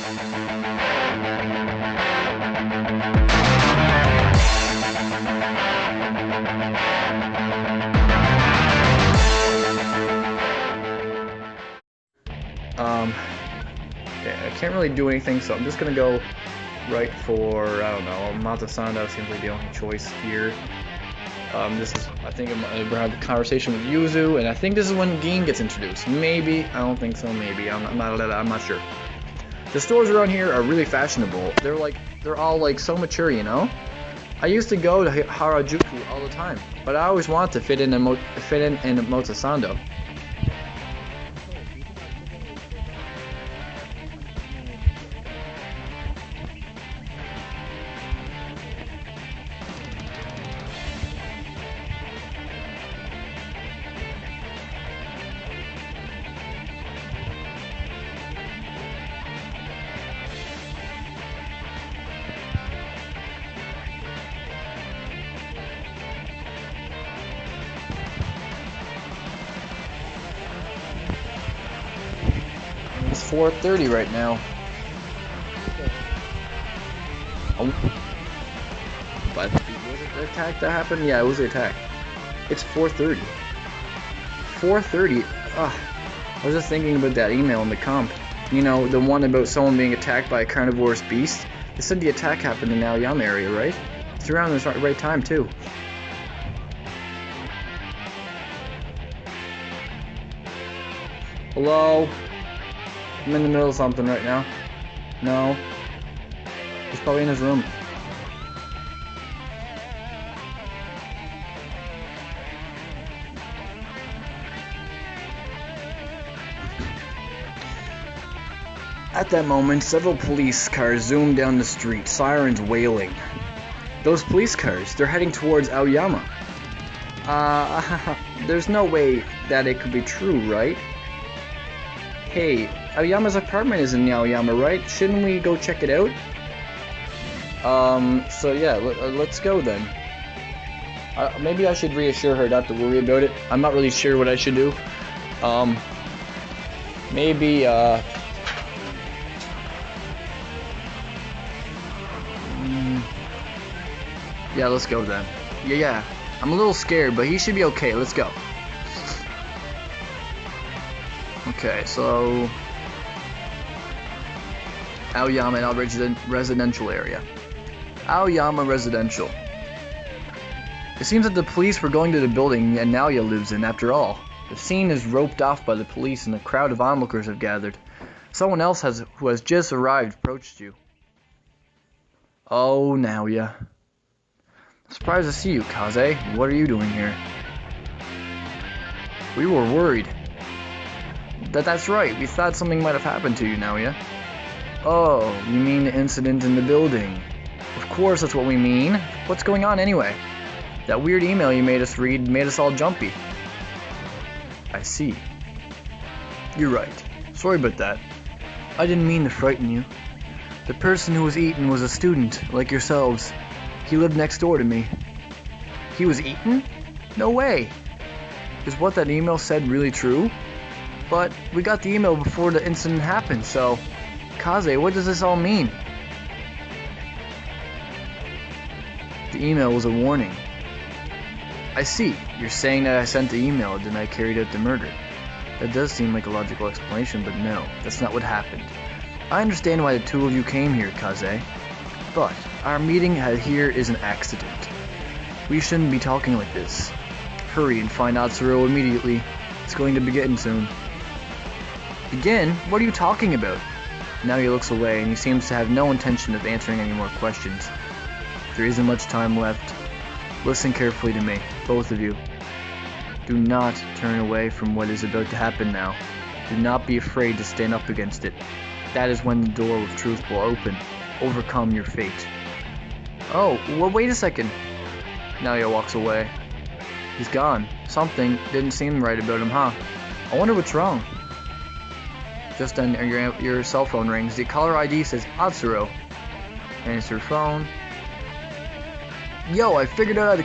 Okay, I can't really do anything, so I'm just gonna go right for, I don't know, Matasanda seems like the only choice here. This is, I think we're having a conversation with Yuzu, and I think this is when Gin gets introduced. Maybe, I don't think so, maybe, I'm not sure. The stores around here are really fashionable. They're all like so mature, you know? I used to go to Harajuku all the time, but I always wanted to fit in Motasando. It's 4:30 right now. Oh. But was it the attack that happened? Yeah, it was the attack. It's 4:30. 4:30. I was just thinking about that email in the comp. You know, the one about someone being attacked by a carnivorous beast. They said the attack happened in the NAOYA area, right? It's around this right time too. Hello? I'm in the middle of something right now. No. He's probably in his room. At that moment, several police cars zoomed down the street, sirens wailing. Those police cars, they're heading towards Aoyama. There's no way that it could be true, right? Hey, Aoyama's apartment is in Aoyama, right? Shouldn't we go check it out? So yeah, let's go then. Maybe I should reassure her not to worry about it. I'm not really sure what I should do. Maybe, yeah, let's go then. Yeah, I'm a little scared, but he should be okay. Let's go. Okay, so Aoyama residential area. Aoyama residential. It seems that the police were going to the building that NAOYA lives in after all. The scene is roped off by the police and a crowd of onlookers have gathered. Someone else who has just arrived approached you. Oh, NAOYA. Surprised to see you, Kaze. What are you doing here? We were worried. That's right. We thought something might have happened to you, NAOYA. Oh, you mean the incident in the building? Of course that's what we mean. What's going on anyway? That weird email you made us read made us all jumpy. I see. You're right. Sorry about that. I didn't mean to frighten you. The person who was eaten was a student, like yourselves. He lived next door to me. He was eaten? No way. Is what that email said really true? But we got the email before the incident happened, so... Kaze, what does this all mean? The email was a warning. I see. You're saying that I sent the email, then I carried out the murder. That does seem like a logical explanation, but no, that's not what happened. I understand why the two of you came here, Kaze. But our meeting here is an accident. We shouldn't be talking like this. Hurry and find Atsuro immediately. It's going to begin soon. Begin? What are you talking about? Now he looks away and he seems to have no intention of answering any more questions. There isn't much time left. Listen carefully to me, both of you. Do not turn away from what is about to happen now. Do not be afraid to stand up against it. That is when the door of truth will open. Overcome your fate. Oh, well, wait a second. NAOYA walks away. He's gone. Something didn't seem right about him, huh? I wonder what's wrong. Just then your cell phone rings. The caller ID says Atsuro. Answer phone. Yo, I figured out how to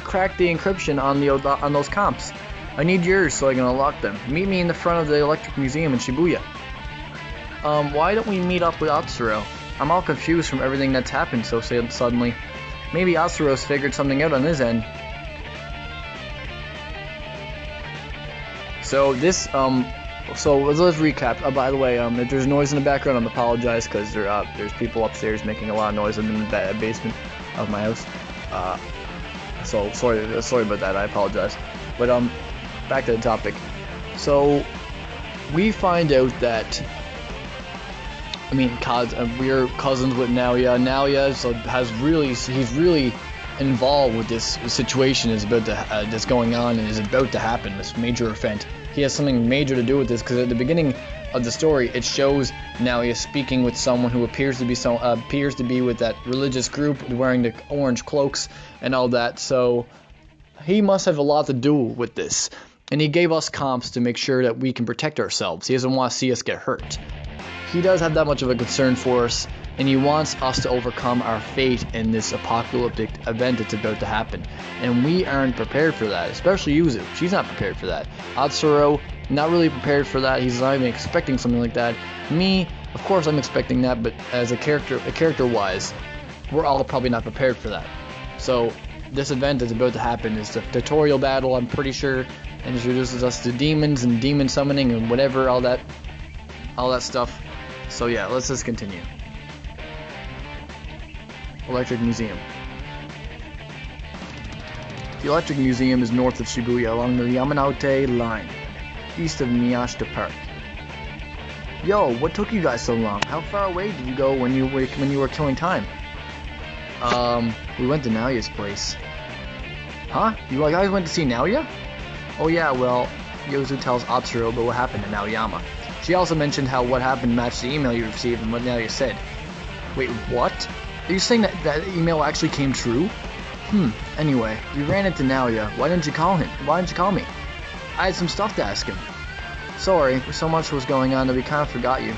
crack the encryption on those comps. I need yours so I can unlock them. Meet me in the front of the Electric Museum in Shibuya. Why don't we meet up with Atsuro? I'm all confused from everything that's happened so suddenly. Maybe Atsuro's figured something out on his end. So this, so let's recap. By the way, if there's noise in the background, I apologize because there's people upstairs making a lot of noise in the basement of my house. So sorry about that. I apologize. But back to the topic. So we find out that we're cousins with NAOYA. NAOYA he's really involved with this situation that's going on and is about to happen. This major event. He has something major to do with this because at the beginning of the story, it shows NAOYA speaking with someone who appears to be with that religious group wearing the orange cloaks and all that. So he must have a lot to do with this. And he gave us comps to make sure that we can protect ourselves. He doesn't want to see us get hurt. He does have that much of a concern for us, and he wants us to overcome our fate in this apocalyptic event that's about to happen. And we aren't prepared for that, especially Yuzu. She's not prepared for that. Atsuro, not really prepared for that. He's not even expecting something like that. Me, of course I'm expecting that, but as a character-wise, we're all probably not prepared for that. So this event that's about to happen is the tutorial battle, I'm pretty sure, and introduces us to demons and demon summoning and whatever, all that stuff. So yeah, let's just continue. Electric Museum. The Electric Museum is north of Shibuya along the Yamanote line, east of Miyashita Park. Yo, what took you guys so long? How far away did you go when you were killing time? We went to NAOYA's place. Huh? You guys went to see NAOYA? Oh yeah, well, Yuzu tells Atsuro about what happened to Naoyama. She also mentioned how what happened matched the email you received and what NAOYA said. Wait, what? Are you saying that email actually came true? Anyway, we ran into NAOYA. Why didn't you call him? Why didn't you call me? I had some stuff to ask him. Sorry, so much was going on that we kind of forgot you.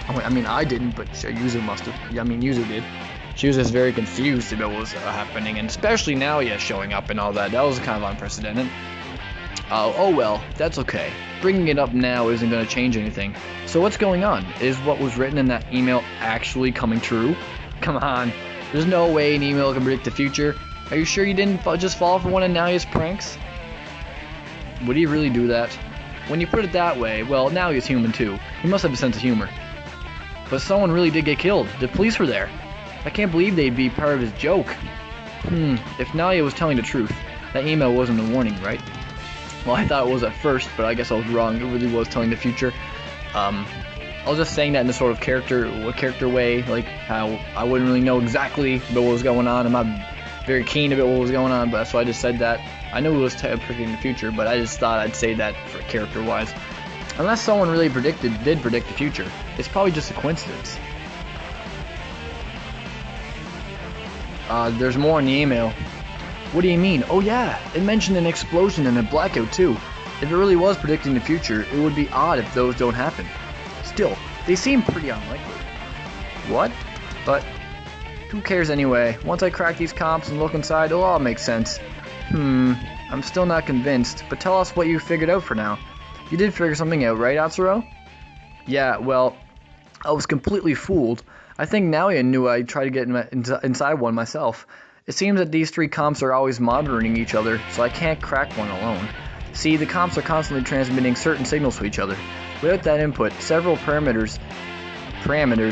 I mean, I didn't, but Yuzu must have. Yuzu did. She was just very confused about what was happening, and especially NAOYA showing up and all that. That was kind of unprecedented. Oh well, that's okay. Bringing it up now isn't going to change anything. So what's going on? Is what was written in that email actually coming true? Come on. There's no way an email can predict the future. Are you sure you didn't just fall for one of NAOYA's pranks? Would he really do that? When you put it that way, well, NAOYA's human too. He must have a sense of humor. But someone really did get killed. The police were there. I can't believe they'd be part of his joke. If NAOYA was telling the truth, that email wasn't a warning, right? Well, I thought it was at first, but I guess I was wrong. It really was telling the future. I was just saying that in a sort of character way, like how I wouldn't really know exactly about what was going on. I'm not very keen about what was going on, but so I just said that. I knew it was predicting the future, but I just thought I'd say that for character-wise. Unless someone really did predict the future, it's probably just a coincidence. There's more in the email. What do you mean? Oh yeah, it mentioned an explosion and a blackout too. If it really was predicting the future, it would be odd if those don't happen. Still, they seem pretty unlikely. What? But who cares anyway? Once I crack these comps and look inside, it'll all make sense. I'm still not convinced, but tell us what you figured out for now. You did figure something out, right, Atsuro? Yeah, well, I was completely fooled. I think NAOYA knew I'd try to get inside one myself. It seems that these three comps are always monitoring each other, so I can't crack one alone. See, the comps are constantly transmitting certain signals to each other. Without that input, several parameters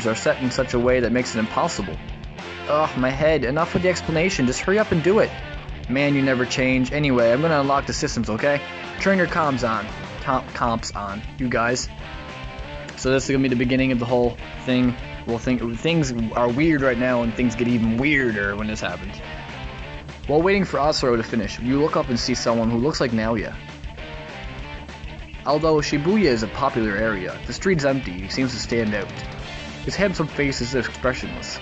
are set in such a way that makes it impossible. Ugh, my head. Enough with the explanation. Just hurry up and do it. Man, you never change. Anyway, I'm gonna unlock the systems, okay? Turn your comps on. Comps on, you guys. So this is gonna be the beginning of the whole thing. Well, things are weird right now, and things get even weirder when this happens. While waiting for Atsuro to finish, you look up and see someone who looks like NAOYA. Although Shibuya is a popular area, the street's empty. He seems to stand out. His handsome face is expressionless,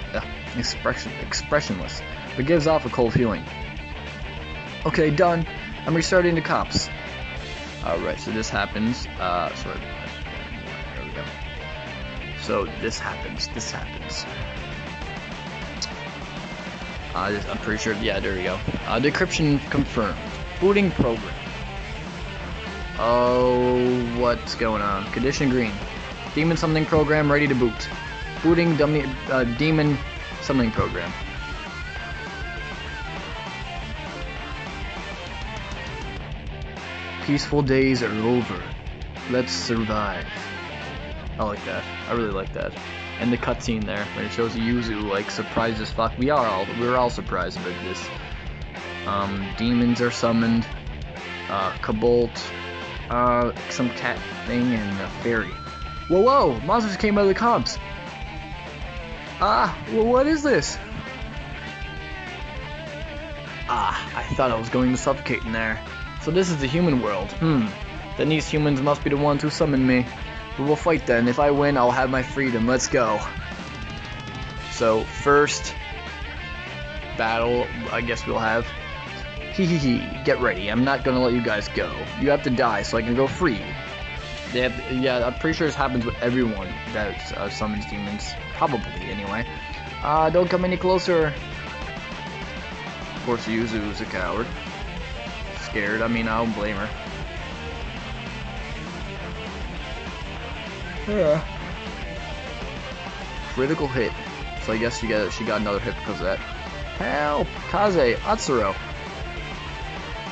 but gives off a cold feeling. Okay, done. I'm restarting the comps. Alright, so this happens. There we go. So this happens. I'm pretty sure. Yeah, there we go. Decryption confirmed. Booting program. Oh, what's going on? Condition green. Demon summoning program ready to boot. Booting demon summoning program. Peaceful days are over. Let's survive. I like that. I really like that. And the cutscene there, when it shows Yuzu like surprised as fuck. We're all surprised about this. Demons are summoned. Cobalt, some cat thing, and a fairy. Whoa, whoa! Monsters came out of the comps. Well, what is this? I thought I was going to suffocate in there. So this is the human world. Then these humans must be the ones who summoned me. We will fight then. If I win, I'll have my freedom. Let's go. So, first battle, I guess we'll have. Get ready. I'm not gonna let you guys go. You have to die so I can go free. Yeah, I'm pretty sure this happens with everyone that summons demons. Probably, anyway. Don't come any closer. Of course, Yuzu is a coward. Scared. I mean, I don't blame her. Yeah. Critical hit. So I guess she got another hit because of that. Help! Kaze, Atsuro.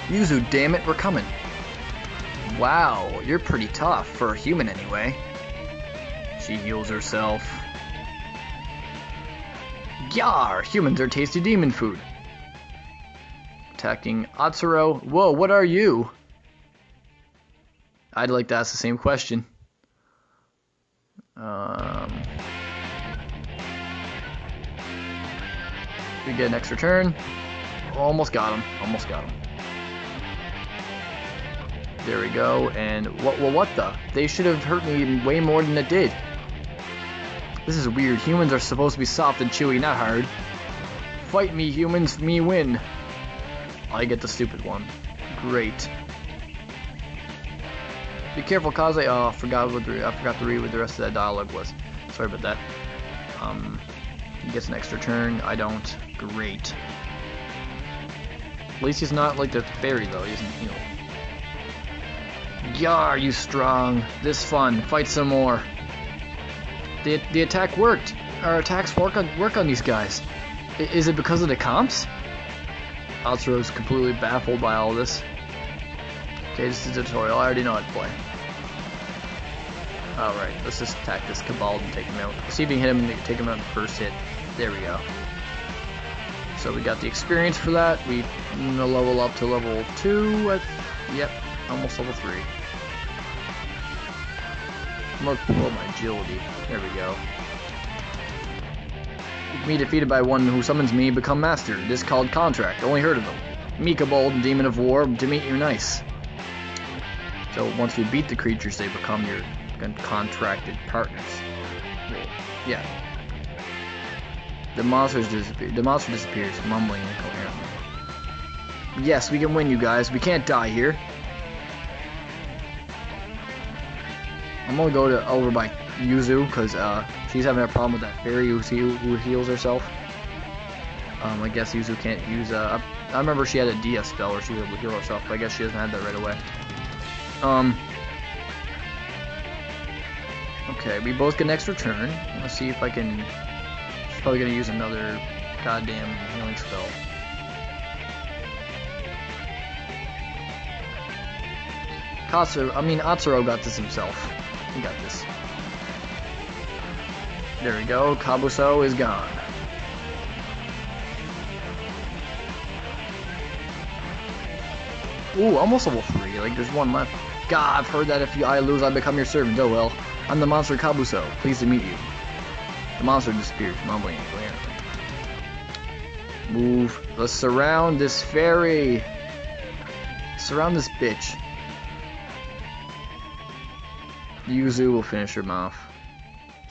Yuzu, damn it, we're coming. Wow, you're pretty tough, for a human anyway. She heals herself. Yar! Humans are tasty demon food. Attacking Atsuro. Whoa, what are you? I'd like to ask the same question. We get an extra turn. Almost got him. Almost got him. There we go. And what the? They should have hurt me way more than it did. This is weird. Humans are supposed to be soft and chewy, not hard. Fight me, humans. Me win. I get the stupid one. Great. Be careful, Kaze. Oh, I forgot to read what the rest of that dialogue was. Sorry about that. He gets an extra turn. I don't. Great. At least he's not like the fairy, though. He isn't healed. Yar, you strong. This fun. Fight some more. The attack worked. Our attacks work on these guys. Is it because of the comps? Atsuro's completely baffled by all this. Okay, this is a tutorial. I already know how to play. Alright, let's just attack this Cabal and take him out. See if we can hit him and take him out in the first hit. There we go. So we got the experience for that. We level up to level 2. Yep, almost level 3. More my agility. There we go. Me defeated by one who summons me, become master. This called contract. Only heard of them. Me, Kobold, demon of war, to meet you nice. So once we beat the creatures, they become your contracted partners. Yeah. The monster disappears, mumbling incoherently. Yes, we can win, you guys. We can't die here. I'm gonna go over by Yuzu because she's having a problem with that fairy who heals herself. I guess Yuzu can't use. I remember she had a Dia spell where she was able to heal herself, but I guess she doesn't have that right away. Okay, we both get an extra turn. Let's see if I can. She's probably gonna use another goddamn healing spell. Atsuro got this himself. He got this. There we go. Kabuso is gone. Ooh, almost level 3. Like, there's one left. God, I've heard that if I lose, I become your servant. Oh well. I'm the monster Kabuso. Pleased to meet you. The monster disappears, mumbling incoherently. Move. Let's surround this fairy. Surround this bitch. Yuzu will finish him off.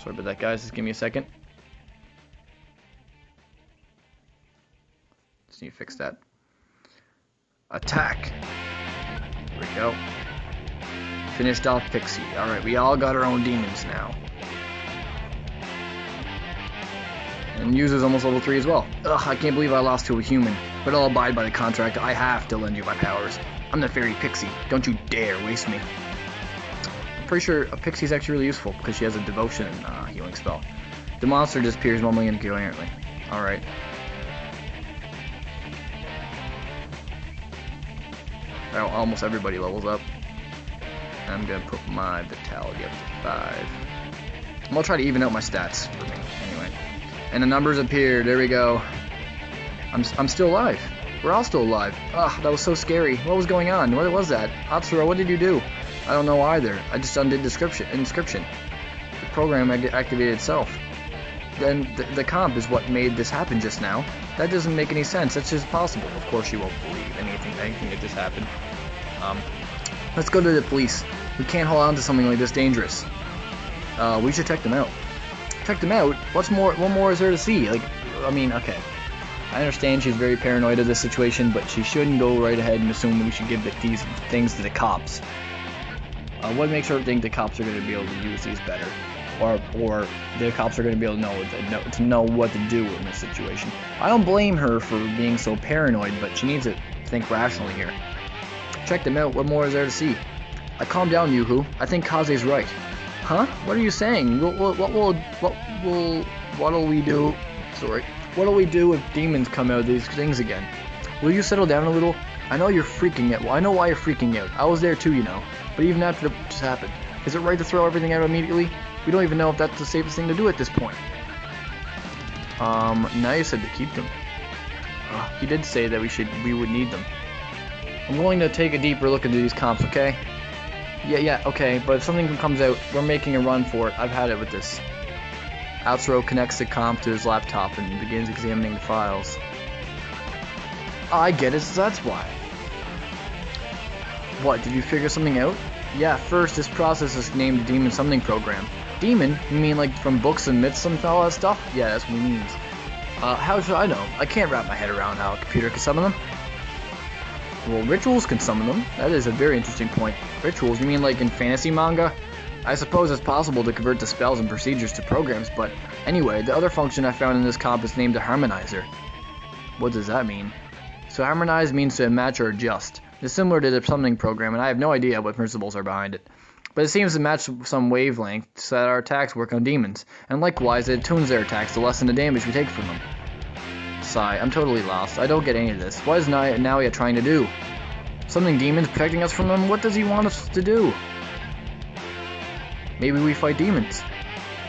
Sorry about that, guys. Just give me a second. Just need to fix that. Attack. There we go. Finished off Pixie. Alright, we all got our own demons now. And Yuzu's almost level 3 as well. Ugh, I can't believe I lost to a human. But I'll abide by the contract. I have to lend you my powers. I'm the fairy Pixie. Don't you dare waste me. pretty sure a pixie's actually really useful because she has a devotion healing spell. The monster disappears normally and incoherently. Alright. Almost everybody levels up. I'm gonna put my vitality up to 5. I'm gonna try to even out my stats for me, anyway. And the numbers appeared. There we go. I'm still alive. We're all still alive. Ugh, that was so scary. What was going on? What was that? Atsuro, what did you do? I don't know either. I just undid inscription. The program activated itself. Then the comp is what made this happen just now. That doesn't make any sense. That's just possible. Of course you won't believe anything that just happened. Let's go to the police. We can't hold on to something like this dangerous. We should check them out. Check them out? What more is there to see? Like, I mean, okay. I understand she's very paranoid of this situation, but she shouldn't go right ahead and assume that we should give these things to the cops. What makes her think the cops are going to be able to use these better? Or the cops are going to be able to know what to do in this situation. I don't blame her for being so paranoid, but she needs to think rationally here. Check them out. What more is there to see? Calm down, Yoo-hoo. I think Kaze's right. Huh? What are you saying? What'll we do? Sorry. What'll we do if demons come out of these things again? Will you settle down a little? I know you're freaking out. Well, I know why you're freaking out. I was there too, you know. But even after it just happened, is it right to throw everything out immediately? We don't even know if that's the safest thing to do at this point. Now you said to keep them. He did say that we would need them. I'm willing to take a deeper look into these comps, okay? Yeah, okay, but if something comes out, we're making a run for it. I've had it with this. Atsuro connects the comp to his laptop and begins examining the files. I get it, so that's why. What, did you figure something out? Yeah, first, this process is named Demon Summoning Program. Demon? You mean like from books and myths and all that stuff? Yeah, that's what he means. How should I know? I can't wrap my head around how a computer can summon them. Well, rituals can summon them. That is a very interesting point. Rituals? You mean like in fantasy manga? I suppose it's possible to convert the spells and procedures to programs, but anyway, the other function I found in this comp is named a harmonizer. What does that mean? So harmonize means to match or adjust. It's similar to the summoning program, and I have no idea what principles are behind it. But it seems to match some wavelength so that our attacks work on demons, and likewise it tunes their attacks to lessen the damage we take from them. Sigh, I'm totally lost. I don't get any of this. What is NAOYA trying to do? Summoning demons, protecting us from them? What does he want us to do? Maybe we fight demons.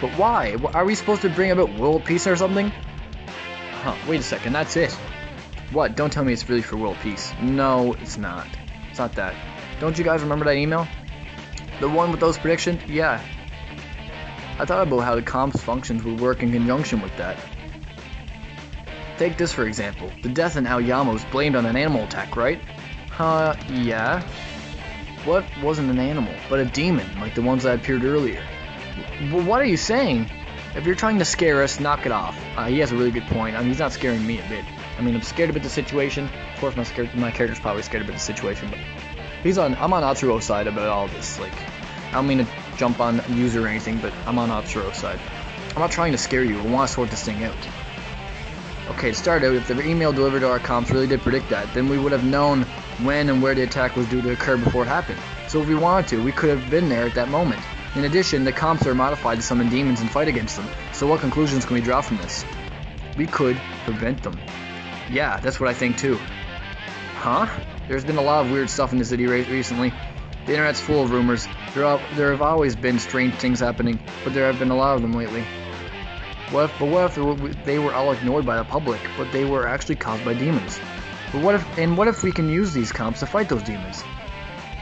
But why? Are we supposed to bring about world peace or something? Huh, wait a second, that's it. What? Don't tell me it's really for world peace. No, it's not. It's not that. Don't you guys remember that email? The one with those predictions? Yeah. I thought about how the comp's functions would work in conjunction with that. Take this for example. The death in Aoyama was blamed on an animal attack, right? Yeah. What wasn't an animal, but a demon, like the ones that appeared earlier? Well, what are you saying? If you're trying to scare us, knock it off. He has a really good point. I mean, he's not scaring me a bit. I mean, I'm scared about the situation. Of course, my character's probably scared about the situation, but I'm on Atsuro's side about all this. Like, I don't mean to jump on user or anything, but I'm on Atsuro's side. I'm not trying to scare you. I want to sort this thing out. Okay, to start out, if the email delivered to our comps really did predict that, then we would have known when and where the attack was due to occur before it happened. So if we wanted to, we could have been there at that moment. In addition, the comps are modified to summon demons and fight against them. So what conclusions can we draw from this? We could prevent them. Yeah, that's what I think too. Huh? There's been a lot of weird stuff in the city recently. The internet's full of rumors. There have always been strange things happening, but there have been a lot of them lately. What if they were all ignored by the public, but they were actually caused by demons? But what if we can use these comps to fight those demons?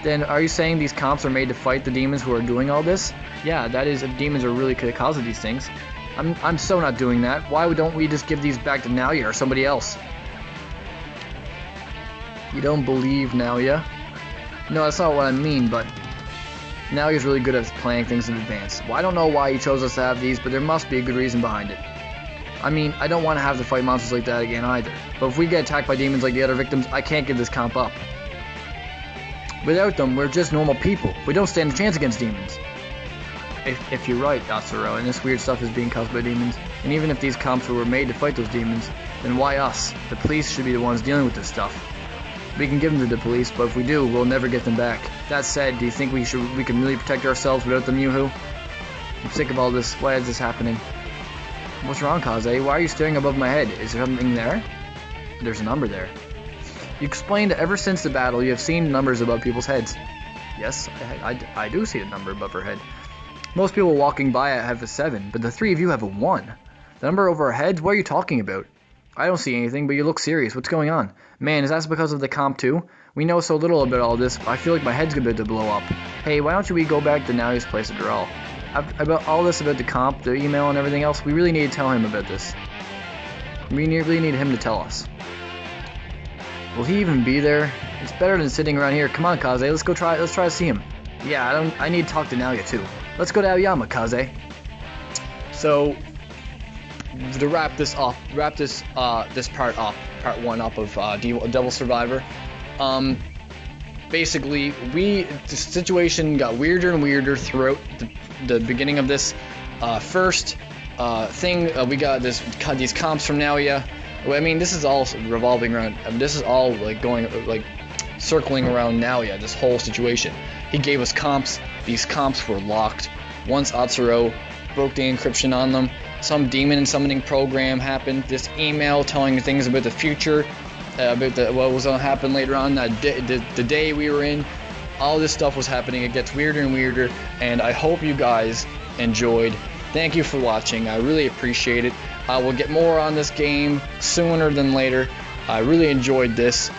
Then are you saying these comps are made to fight the demons who are doing all this? Yeah, that is, if demons are really the cause of these things. I'm so not doing that. Why don't we just give these back to NAOYA or somebody else? You don't believe NAOYA? No, that's not what I mean, but NAOYA's really good at planning things in advance. Well, I don't know why he chose us to have these, but there must be a good reason behind it. I mean, I don't want to have to fight monsters like that again either. But if we get attacked by demons like the other victims, I can't give this comp up. Without them, we're just normal people. We don't stand a chance against demons. If you're right, Atsuro, and this weird stuff is being caused by demons, and even if these comps were made to fight those demons, then why us? The police should be the ones dealing with this stuff. We can give them to the police, but if we do, we'll never get them back. That said, do you think we can really protect ourselves without them, Yoo-hoo? I'm sick of all this. Why is this happening? What's wrong, Kaze? Why are you staring above my head? Is there something there? There's a number there. You explained that ever since the battle, you have seen numbers above people's heads. Yes, I do see a number above her head. Most people walking by have a 7, but the 3 of you have a 1. The number over our heads? What are you talking about? I don't see anything, but you look serious. What's going on? Man, is that because of the comp too? We know so little about all this, I feel like my head's about to blow up. Hey, why don't we go back to NAOYA's place after all? About all this about the comp, the email, and everything else, we really need to tell him about this. We really need him to tell us. Will he even be there? It's better than sitting around here. Come on, Kaze, let's try to see him. Yeah, I need to talk to NAOYA too. Let's go to Aoyama, Kaze. So, to wrap this part up, part 1 up of Devil Survivor. Basically, the situation got weirder and weirder throughout the beginning of this first thing. We got these comps from NAOYA. I mean, this is all revolving around. This is all circling around NAOYA. This whole situation. He gave us comps. These comps were locked. Once Atsuro broke the encryption on them, some demon summoning program happened. This email telling things about the future, about what was going to happen later on, the day we were in. All this stuff was happening. It gets weirder and weirder, and I hope you guys enjoyed. Thank you for watching. I really appreciate it. I will get more on this game sooner than later. I really enjoyed this.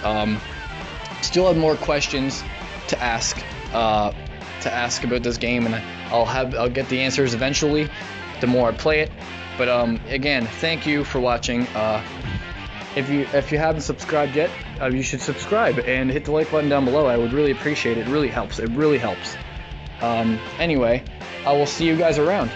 Still have more questions to ask about this game, and I'll get the answers eventually. The more I play it. But again, thank you for watching. If you haven't subscribed yet, you should subscribe and hit the like button down below. I would really appreciate it. It really helps. Anyway, I will see you guys around.